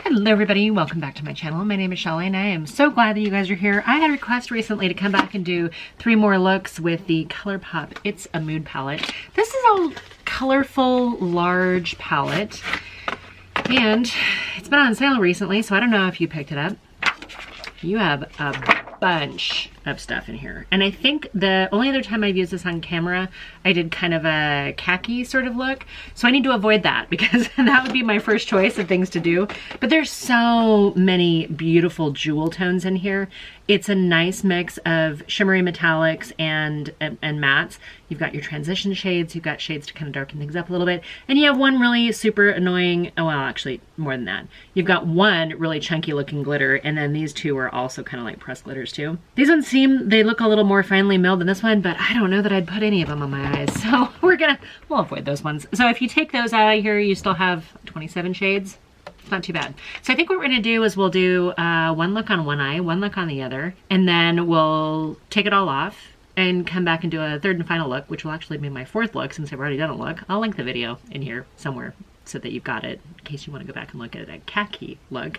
Hello everybody, welcome back to my channel. My name is Shelly and I am so glad that you guys are here. I had a request recently to come back and do 3 more looks with the Colourpop It's a Mood palette. This is a colorful, large palette and it's been on sale recently, so I don't know if you picked it up. You have a bunch of stuff in here. And I think the only other time I've used this on camera, I did kind of a khaki sort of look. So I need to avoid that because that would be my first choice of things to do. But there's so many beautiful jewel tones in here. It's a nice mix of shimmery metallics and mattes. You've got your transition shades, you've got shades to kind of darken things up a little bit. And you have one really super annoying, oh well, actually more than that. You've got one really chunky looking glitter, and then these two are also kind of like pressed glitters too. These ones they look a little more finely milled than this one, but I don't know that I'd put any of them on my eyes. So we'll avoid those ones. So if you take those out of here, you still have 27 shades. It's not too bad. So I think what we're gonna do is we'll do one look on one eye, one look on the other, and then we'll take it all off and come back and do a third and final look, which will actually be my 4th look since I've already done a look. I'll link the video in here somewhere so that you've got it in case you want to go back and look at a khaki look,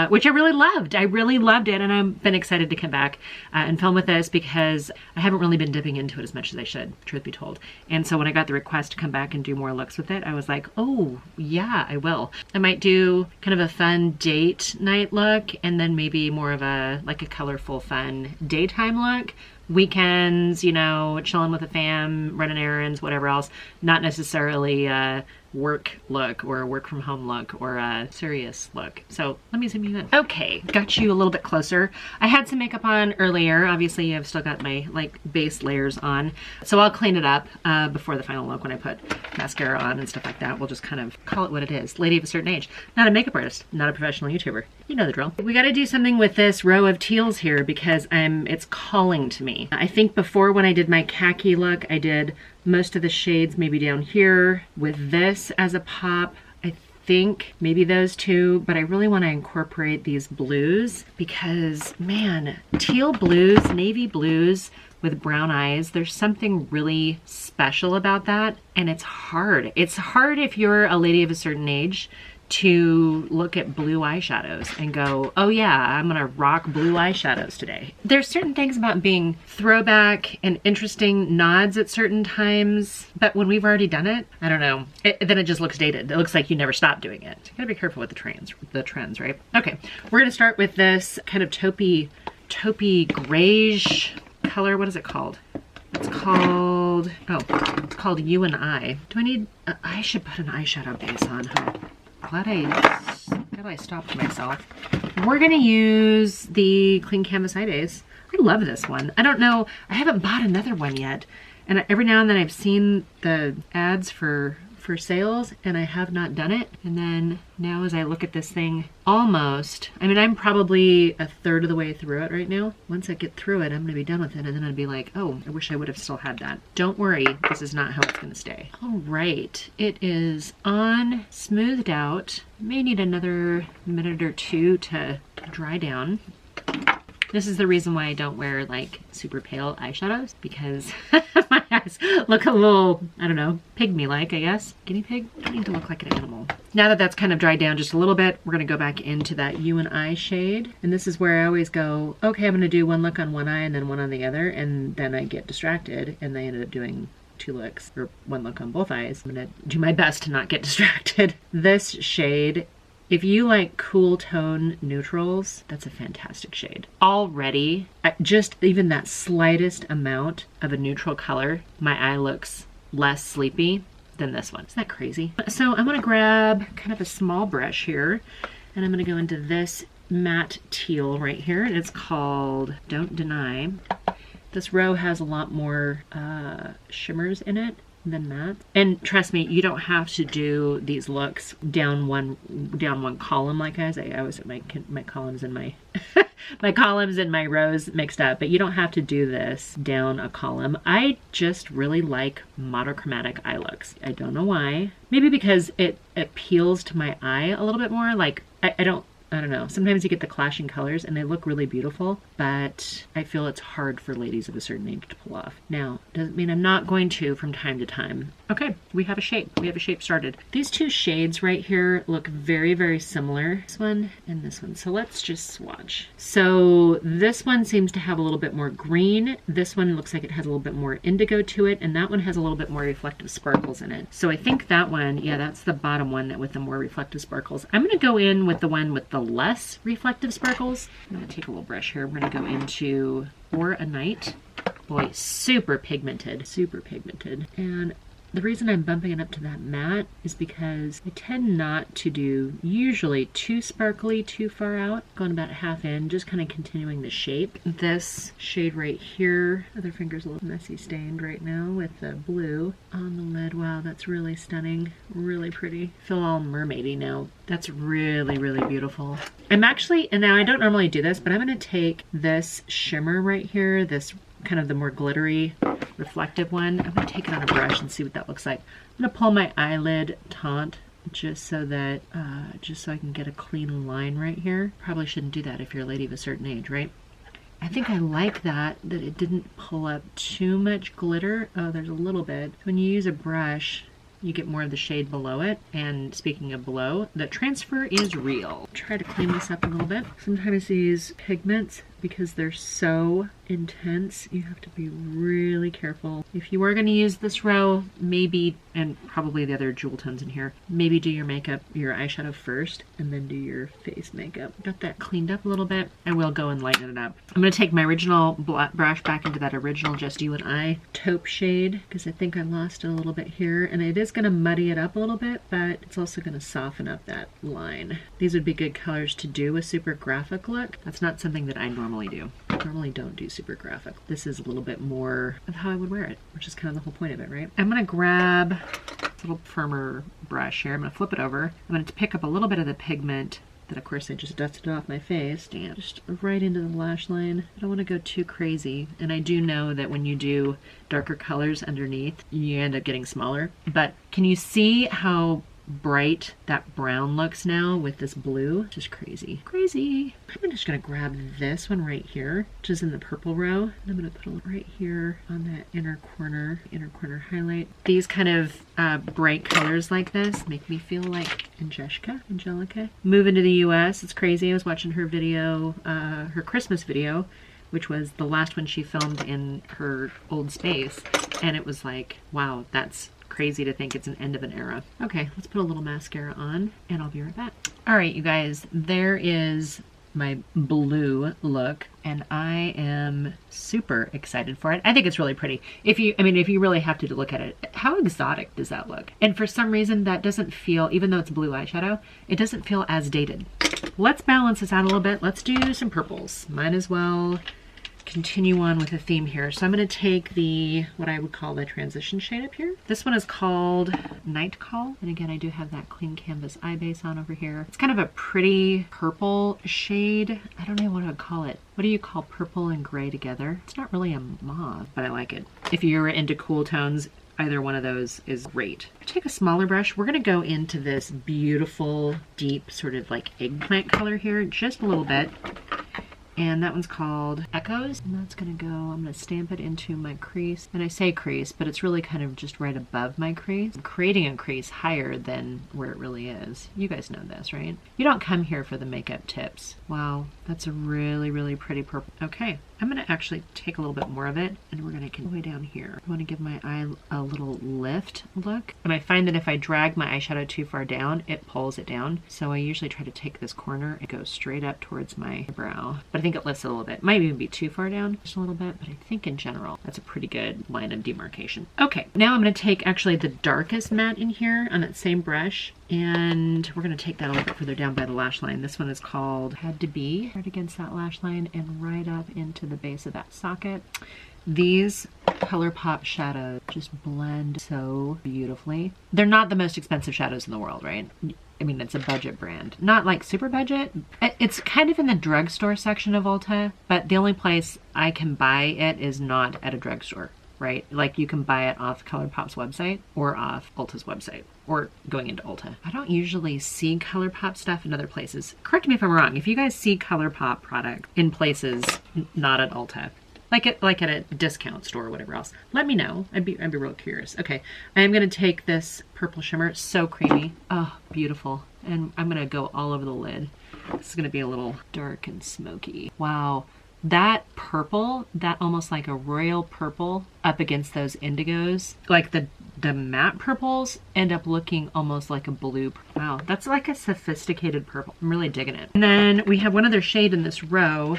which I really loved. I really loved it, and I've been excited to come back and film with this because I haven't really been dipping into it as much as I should, truth be told. And so when I got the request to come back and do more looks with it, I was like, oh yeah, I will. I might do kind of a fun date night look and then maybe more of a colorful, fun daytime look. Weekends, you know, chilling with the fam, running errands, whatever else. Not necessarily a work look or a work from home look or a serious look. So let me zoom you in. Okay, got you a little bit closer. I had some makeup on earlier. Obviously I've still got my base layers on. So I'll clean it up before the final look when I put mascara on and stuff like that. We'll just kind of call it what it is. Lady of a certain age. Not a makeup artist, not a professional YouTuber. You know the drill. We gotta do something with this row of teals here because it's calling to me. I think before when I did my khaki look, I did most of the shades maybe down here with this as a pop. I think maybe those two, but I really want to incorporate these blues because man, teal blues, navy blues with brown eyes, there's something really special about that, and it's hard. It's hard if you're a lady of a certain age to look at blue eyeshadows and go, oh yeah, I'm gonna rock blue eyeshadows today. There's certain things about being throwback and interesting nods at certain times, but when we've already done it, I don't know, then it just looks dated. It looks like you never stopped doing it. So you gotta be careful with the trends, right? Okay, we're gonna start with this kind of taupey grayish color. What is it called? It's called You and I. Do I need, I should put an eyeshadow base on, huh? Glad I stopped myself. We're gonna use the Clean Canvas Eye Base. I love this one. I don't know, I haven't bought another one yet. And every now and then I've seen the ads for sales and I have not done it. And then now as I look at this thing, almost, I mean, I'm probably a third of the way through it right now. Once I get through it, I'm gonna be done with it and then I'd be like, oh, I wish I would have still had that. Don't worry, this is not how it's gonna stay. All right, it is on, smoothed out. May need another minute or two to dry down. This is the reason why I don't wear like super pale eyeshadows because my eyes look a little, I don't know, pygmy-like, I guess. Guinea pig? I don't need to look like an animal. Now that that's kind of dried down just a little bit, we're gonna go back into that You and I shade. And this is where I always go, okay, I'm gonna do one look on one eye and then one on the other, and then I get distracted and I ended up doing 2 looks or 1 look on both eyes. I'm gonna do my best to not get distracted. This shade, if you like cool tone neutrals, that's a fantastic shade. Already, just even that slightest amount of a neutral color, my eye looks less sleepy than this one. Isn't that crazy? So I'm gonna grab kind of a small brush here, and I'm gonna go into this matte teal right here, and it's called Don't Deny. This row has a lot more shimmers in it than that. And trust me, you don't have to do these looks down one column like I always have my columns and my my columns and my rows mixed up, but you don't have to do this down a column. I just really like monochromatic eye looks. I don't know why. Maybe because it appeals to my eye a little bit more. Like I don't I don't know. Sometimes you get the clashing colors and they look really beautiful, but I feel it's hard for ladies of a certain age to pull off. Now, doesn't mean I'm not going to from time to time. Okay, we have a shape. We have a shape started. These two shades right here look very, very similar. This one and this one. So let's just swatch. So this one seems to have a little bit more green. This one looks like it has a little bit more indigo to it, and that one has a little bit more reflective sparkles in it. So I think that one, yeah, that's the bottom one that with the more reflective sparkles. I'm gonna go in with the one with the less reflective sparkles. I'm gonna take a little brush here. We're gonna go into For a Night. Boy, super pigmented, super pigmented. And the reason I'm bumping it up to that matte is because I tend not to do usually too sparkly too far out. Going about half in, just kind of continuing the shape. This shade right here, other finger's a little messy stained right now with the blue on the lid. Wow, that's really stunning, really pretty. Feel all mermaidy now. That's really, really beautiful. I'm actually, and now I don't normally do this, but I'm gonna take this shimmer right here, this kind of the more glittery reflective one. I'm gonna take it on a brush and see what that looks like. I'm gonna pull my eyelid taunt just so that just so I can get a clean line right here. Probably shouldn't do that if you're a lady of a certain age, right? I think I like that it didn't pull up too much glitter. Oh, there's a little bit. When you use a brush, you get more of the shade below it. And speaking of below, the transfer is real. Try to clean this up a little bit. Sometimes these pigments, because they're so intense, you have to be really careful. If you are going to use this row, maybe, and probably the other jewel tones in here, maybe do your makeup, your eyeshadow first, and then do your face makeup. Got that cleaned up a little bit. I will go and lighten it up. I'm going to take my original brush back into that original Just You and I taupe shade, because I think I lost it a little bit here, and it is going to muddy it up a little bit, but it's also going to soften up that line. These would be good colors to do a super graphic look. That's not something that I normally do. I normally don't do super graphic. This is a little bit more of how I would wear it, which is kind of the whole point of it, right? I'm gonna grab a little firmer brush here. I'm gonna flip it over. I'm gonna pick up a little bit of the pigment that of course I just dusted off my face. Damn, just right into the lash line. I don't want to go too crazy. And I do know that when you do darker colors underneath, you end up getting smaller. But can you see how bright that brown looks now with this blue? Just crazy. Crazy. I'm just gonna grab this one right here, which is in the purple row. And I'm gonna put it right here on that inner corner highlight. These kind of bright colors like this make me feel like Angelica. Moving to the US, it's crazy. I was watching her video, her Christmas video, which was the last one she filmed in her old space. And it was like, wow, that's crazy to think it's an end of an era. Okay, let's put a little mascara on and I'll be right back. All right, you guys, there is my blue look and I am super excited for it. I think it's really pretty. If you really have to look at it, how exotic does that look? And for some reason that doesn't feel, even though it's blue eyeshadow, it doesn't feel as dated. Let's balance this out a little bit. Let's do some purples. Might as well continue on with a theme here. So I'm going to take the, what I would call the transition shade up here. This one is called Night Call. And again, I do have that clean canvas eye base on over here. It's kind of a pretty purple shade. I don't know what I would call it. What do you call purple and gray together? It's not really a mauve, but I like it. If you're into cool tones, either one of those is great. Take a smaller brush. We're going to go into this beautiful, deep, sort of like eggplant color here, just a little bit. And that one's called Echoes. And that's gonna go, I'm gonna stamp it into my crease. And I say crease, but it's really kind of just right above my crease. I'm creating a crease higher than where it really is. You guys know this, right? You don't come here for the makeup tips. Wow, that's a really, really pretty purple. Okay, I'm gonna actually take a little bit more of it and we're gonna get way down here. I wanna give my eye a little lift look. And I find that if I drag my eyeshadow too far down, it pulls it down. So I usually try to take this corner and go straight up towards my brow. But I think it lifts a little bit. Might even be too far down, just a little bit, but I think in general, that's a pretty good line of demarcation. Okay, now I'm gonna take actually the darkest matte in here on that same brush, and we're gonna take that a little bit further down by the lash line. This one is called Had to Be, right against that lash line and right up into the base of that socket. These Colourpop shadows just blend so beautifully. They're not the most expensive shadows in the world, right? I mean, it's a budget brand. Not like super budget. It's kind of in the drugstore section of Ulta, but the only place I can buy it is not at a drugstore, right? Like you can buy it off Colourpop's website or off Ulta's website or going into Ulta. I don't usually see Colourpop stuff in other places. Correct me if I'm wrong. If you guys see Colourpop product in places not at Ulta, like at a discount store or whatever else, let me know. I'd be real curious. Okay, I am gonna take this purple shimmer. It's so creamy. Oh, beautiful. And I'm gonna go all over the lid. This is gonna be a little dark and smoky. Wow. That purple, that almost like a royal purple up against those indigos, like the matte purples end up looking almost like a blue. Wow, that's like a sophisticated purple. I'm really digging it. And then we have one other shade in this row,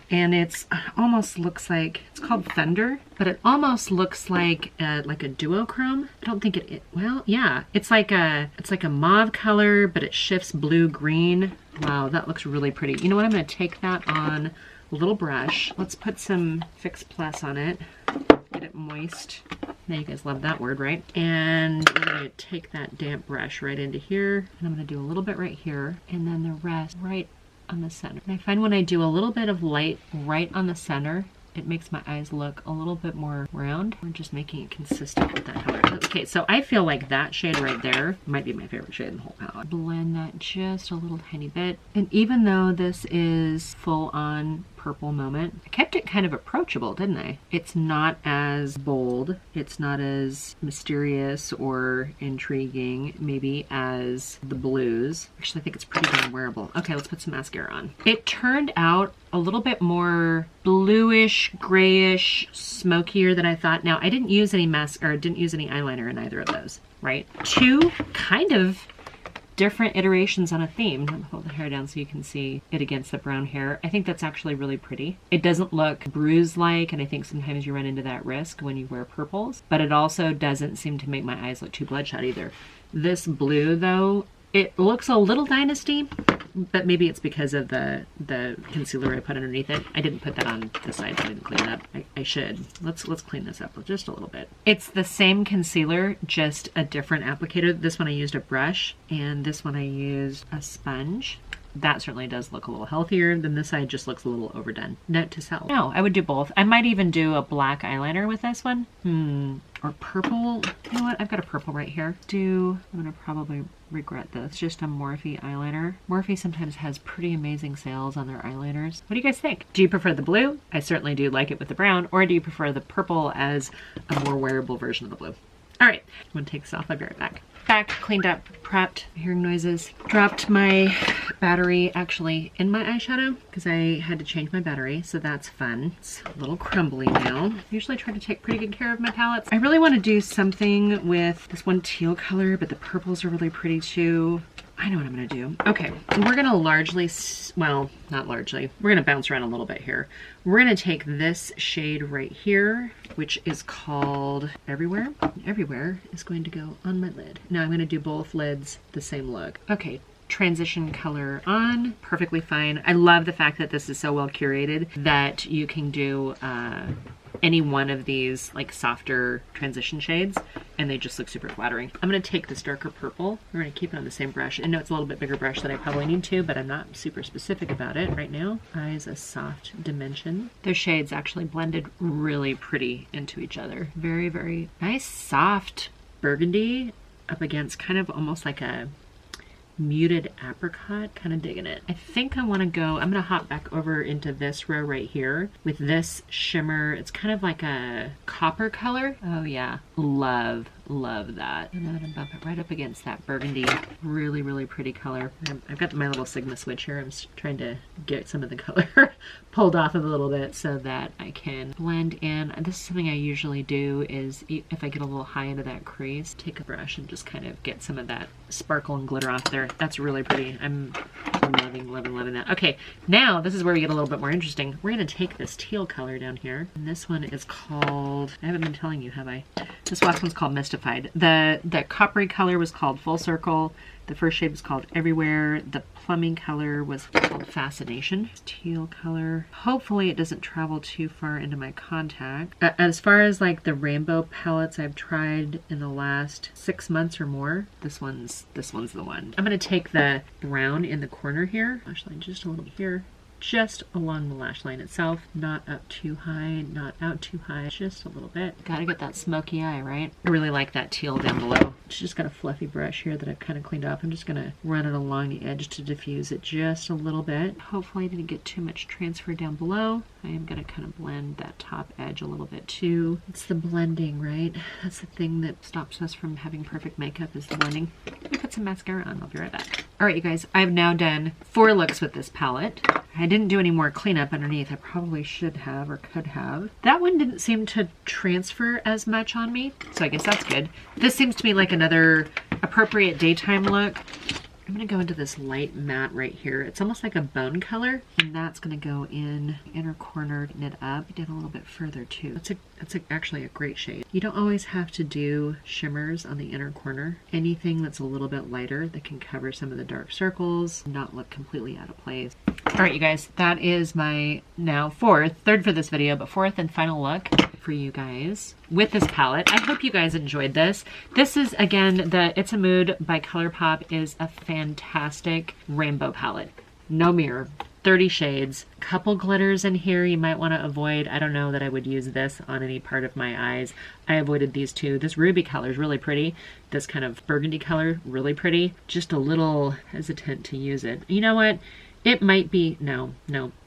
and it's almost looks like, it's called Thunder, but it almost looks like a duochrome. I don't think well, yeah, it's like a mauve color, but it shifts blue green. Wow, that looks really pretty. You know what? I'm gonna take that on a little brush. Let's put some Fix Plus on it. Get it moist. Now you guys love that word, right? And we're gonna take that damp brush right into here. And I'm gonna do a little bit right here. And then the rest right on the center. And I find when I do a little bit of light right on the center, it makes my eyes look a little bit more round. We're just making it consistent with that color. Okay, so I feel like that shade right there might be my favorite shade in the whole palette. Blend that just a little tiny bit. And even though this is full on purple moment, I kept it kind of approachable, didn't I? It's not as bold. It's not as mysterious or intriguing maybe as the blues. Actually, I think it's pretty damn wearable. Okay, let's put some mascara on. It turned out a little bit more bluish, grayish, smokier than I thought. Now, I didn't use any didn't use any eyeliner in either of those, right? Two kind of different iterations on a theme. I'm gonna hold the hair down so you can see it against the brown hair. I think that's actually really pretty. It doesn't look bruise-like, and I think sometimes you run into that risk when you wear purples, but it also doesn't seem to make my eyes look too bloodshot either. This blue, though, it looks a little Dynasty, but maybe it's because of the concealer I put underneath it. I didn't put that on the side, so I didn't clean it up. I should. Let's clean this up just a little bit. It's the same concealer, just a different applicator. This one I used a brush, and this one I used a sponge. That certainly does look a little healthier than this side, just looks a little overdone. Note to self. No, I would do both. I might even do a black eyeliner with this one. Or purple. You know what? I've got a purple right here. I'm gonna probably regret this. Just a Morphe eyeliner. Morphe sometimes has pretty amazing sales on their eyeliners. What do you guys think? Do you prefer the blue? I certainly do like it with the brown. Or do you prefer the purple as a more wearable version of the blue? All right, I'm gonna take this off. I'll be right back. Back, cleaned up, prepped, hearing noises. Dropped my battery actually in my eyeshadow because I had to change my battery, so that's fun. It's a little crumbly now. Usually I try to take pretty good care of my palettes. I really want to do something with this one teal color, but the purples are really pretty too. I know what I'm gonna do. Okay, we're gonna largely, well, not largely, we're gonna bounce around a little bit here. We're gonna take this shade right here, which is called Everywhere. Everywhere is going to go on my lid. Now I'm gonna do both lids the same look. Okay, transition color on, perfectly fine. I love the fact that this is so well curated that you can do any one of these like softer transition shades and they just look super flattering. I'm gonna take this darker purple. We're gonna keep it on the same brush. I know it's a little bit bigger brush than I probably need to, but I'm not super specific about it right now. Eyes a soft dimension. Their shades actually blended really pretty into each other. Very, very nice soft burgundy up against kind of almost like a muted apricot. Kind of digging it. I think I want to go, I'm going to hop back over into this row right here with this shimmer. It's kind of like a copper color. Oh yeah, love that. And I'm gonna bump it right up against that burgundy. Really, really pretty color. I've got my little Sigma switch here. I'm just trying to get some of the color pulled off of a little bit so that I can blend in. And this is something I usually do is if I get a little high into that crease, take a brush and just kind of get some of that sparkle and glitter off there. That's really pretty. I'm loving that. Okay, now this is where we get a little bit more interesting. We're gonna take this teal color down here. And this one is called, I haven't been telling you, have I? This last one's called Mystified. The coppery color was called Full Circle. The first shade was called Everywhere. The plumbing color was called Fascination. Teal color. Hopefully it doesn't travel too far into my contact. As far as like the rainbow palettes I've tried in the last 6 months or more, this one's the one. I'm gonna take the brown in the corner here. Actually, just a little here. just along the lash line itself, not up too high, not out too high, just a little bit. Gotta get that smoky eye, right? I really like that teal down below. It's just got a fluffy brush here that I've kind of cleaned up. I'm just gonna run it along the edge to diffuse it just a little bit. Hopefully I didn't get too much transfer down below. I am gonna kind of blend that top edge a little bit too. It's the blending, right? That's the thing that stops us from having perfect makeup, is the blending. Let me put some mascara on. I'll be right back. All right, you guys, I've now done 4 looks with this palette. I didn't do any more cleanup underneath. I probably should have or could have. That one didn't seem to transfer as much on me, so I guess that's good. This seems to be like another appropriate daytime look. I'm gonna go into this light matte right here. It's almost like a bone color, and that's gonna go in the inner corner, knit up, down a little bit further too. That's actually a great shade. You don't always have to do shimmers on the inner corner. Anything that's a little bit lighter that can cover some of the dark circles, not look completely out of place. All right, you guys, that is my now third for this video, but 4th and final look for you guys with this palette. I hope you guys enjoyed this. This is, again, the It's a Mood by Colourpop is a fantastic rainbow palette. No mirror, 30 shades, couple glitters in here you might want to avoid. I don't know that I would use this on any part of my eyes. I avoided these two. This ruby color is really pretty. This kind of burgundy color, really pretty. Just a little hesitant to use it. You know what? It might be, no,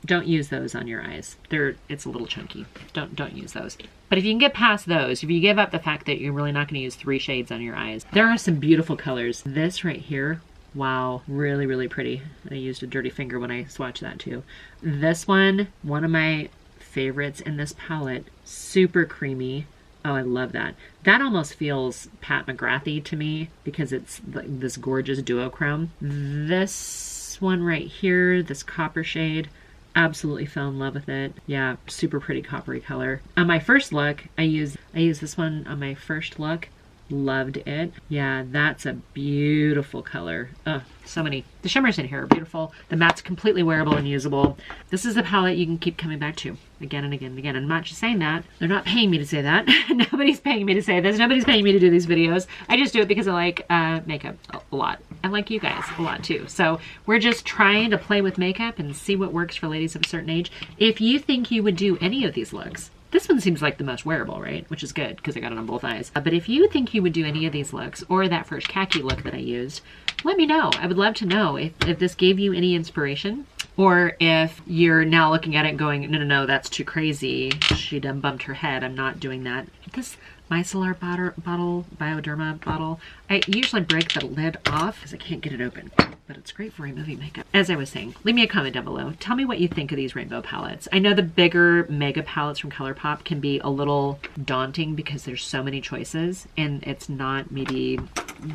don't use those on your eyes. It's a little chunky. Don't use those. But if you can get past those, if you give up the fact that you're really not going to use 3 shades on your eyes, there are some beautiful colors. This right here, wow, really, really pretty. I used a dirty finger when I swatched that too. This one of my favorites in this palette, super creamy. Oh, I love that. That almost feels Pat McGrathy to me because it's like this gorgeous duochrome. This one right here, this copper shade, absolutely fell in love with it. Yeah, super pretty coppery color. On my first look, I used this one on my first look. Loved it. Yeah, that's a beautiful color. Oh, so many. The shimmers in here are beautiful. The matte's completely wearable and usable. This is a palette you can keep coming back to again and again and again. I'm not just saying that. They're not paying me to say that. Nobody's paying me to say this. Nobody's paying me to do these videos. I just do it because I like makeup a lot. I like you guys a lot too. So we're just trying to play with makeup and see what works for ladies of a certain age. If you think you would do any of these looks, this one seems like the most wearable, right? Which is good because I got it on both eyes. But if you think you would do any of these looks or that first khaki look that I used, let me know. I would love to know if this gave you any inspiration, or if you're now looking at it going, no, that's too crazy. She done bumped her head. I'm not doing that. This micellar bottle, Bioderma bottle, I usually break the lid off because I can't get it open. But it's great for removing makeup. As I was saying, leave me a comment down below. Tell me what you think of these rainbow palettes. I know the bigger mega palettes from Colourpop can be a little daunting because there's so many choices and it's not maybe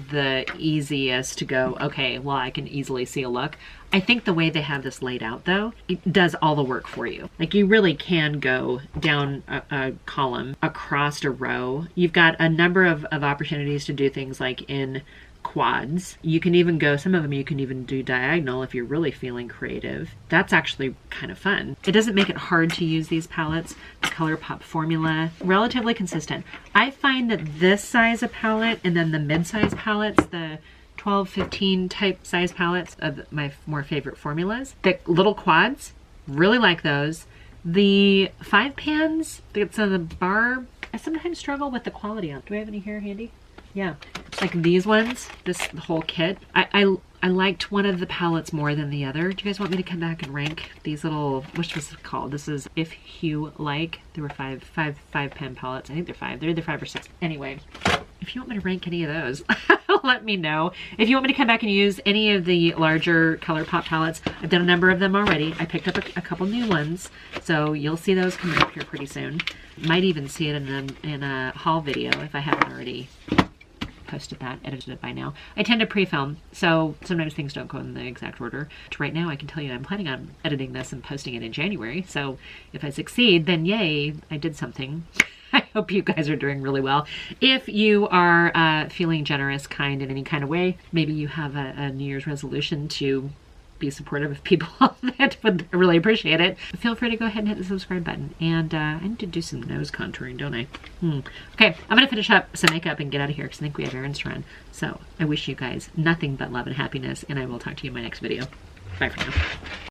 the easiest to go, okay, well, I can easily see a look. I think the way they have this laid out though, it does all the work for you. Like you really can go down a column, across a row. You've got a number of opportunities to do things like in quads. You can even go, some of them you can even do diagonal if you're really feeling creative. That's actually kind of fun. It doesn't make it hard to use these palettes. The Colourpop formula, relatively consistent. I find that this size of palette and then the mid-size palettes, the 12, 15 type size palettes of my more favorite formulas, the little quads, really like those. The 5 pans that's on the bar, I sometimes struggle with the quality on. Do I have any here handy? Yeah, like these ones, this whole kit. I liked one of the palettes more than the other. Do you guys want me to come back and rank these little, which was it called? This is If You Like. There were five pen palettes. I think they're 5. They're either 5 or 6. Anyway, if you want me to rank any of those, let me know. If you want me to come back and use any of the larger Colourpop palettes, I've done a number of them already. I picked up a couple new ones, so you'll see those coming up here pretty soon. Might even see it in a haul video if I haven't already posted that, edited it by now. I tend to pre-film, so sometimes things don't go in the exact order. Right now, I can tell you I'm planning on editing this and posting it in January, so if I succeed, then yay, I did something. I hope you guys are doing really well. If you are feeling generous, kind in any kind of way, maybe you have a New Year's resolution to be supportive of people that would really appreciate it. Feel free to go ahead and hit the subscribe button. And I need to do some nose contouring, don't I? Okay, I'm gonna finish up some makeup and get out of here because I think we have errands to run. So I wish you guys nothing but love and happiness, and I will talk to you in my next video. Bye for now.